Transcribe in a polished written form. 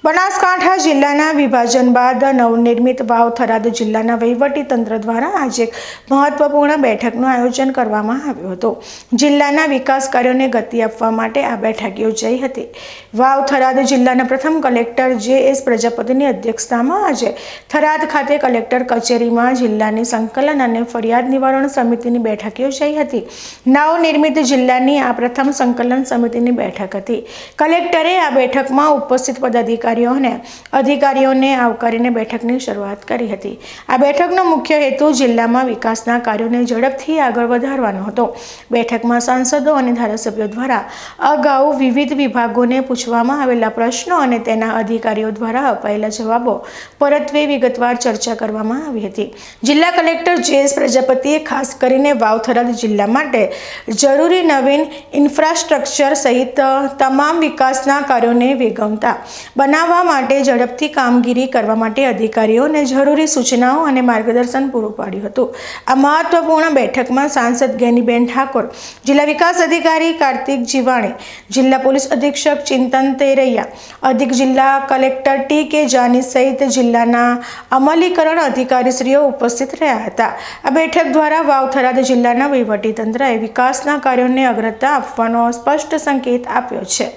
બનાસકાંઠા જિલ્લાના વિભાજન બાદ નવનિર્મિત વાવ થરાદ જિલ્લાના વહીવટી તંત્ર દ્વારા આજે એક મહત્વપૂર્ણ બેઠકનું આયોજન કરવામાં આવ્યું હતું। જિલ્લાના વિકાસ કાર્યોને ગતિ આપવા માટે આ બેઠક યોજાઈ હતી। વાવ થરાદ જિલ્લાના પ્રથમ કલેક્ટર જે.એસ. પ્રજાપતિની અધ્યક્ષતામાં આજે થરાદ ખાતે કલેક્ટર કચેરીમાં જિલ્લાની સંકલન અને ફરિયાદ નિવારણ સમિતિની બેઠક યોજાઈ હતી। નવનિર્મિત જિલ્લાની આ પ્રથમ સંકલન સમિતિની બેઠક હતી। કલેક્ટરે આ બેઠકમાં ઉપસ્થિત અધિકારીઓને આવકારીને બેઠકની શરૂઆત કરી હતી। આ બેઠકનો મુખ્ય હેતુ જિલ્લામાં વિકાસના કાર્યોને ઝડપથી આગળ વધારવાનો હતો। બેઠકમાં સાંસદો અને ધારાસભ્યો દ્વારા અગાઉ વિવિધ વિભાગોને પૂછવામાં આવેલા પ્રશ્નો અને તેના અધિકારીઓ દ્વારા અપાયેલા જવાબો પરત્વે વિગતવાર ચર્ચા કરવામાં આવી હતી। જિલ્લા કલેક્ટર જે.એસ. પ્રજાપતિએ ખાસ કરીને વાવ થરાદ જિલ્લા માટે જરૂરી નવીન ઇન્ફ્રાસ્ટ્રક્ચર સહિત તમામ વિકાસના કાર્યોને વેગવંતા બનાવવા માટે ઝડપથી કામગીરી કરવા માટે અધિકારીઓને જરૂરી સૂચનાઓ અને માર્ગદર્શન પૂરું પાડ્યું હતું। આ મહત્વપૂર્ણ બેઠકમાં સાંસદ ગેનીબેન ઠાકોર, જિલ્લા વિકાસ અધિકારી કાર્તિક જીવાણી, જિલ્લા પોલીસ અધિક્ષક ચિંતન તેરૈયા, અધિક જિલ્લા કલેક્ટર ટી.કે. જાની સહિત જિલ્લાના અમલીકરણ અધિકારીશ્રીઓ ઉપસ્થિત રહ્યા હતા। આ બેઠક દ્વારા વાવ થરાદ જિલ્લાના વહીવટીતંત્રએ વિકાસના કાર્યોને અગ્રતા આપવાનો સ્પષ્ટ સંકેત આપ્યો છે।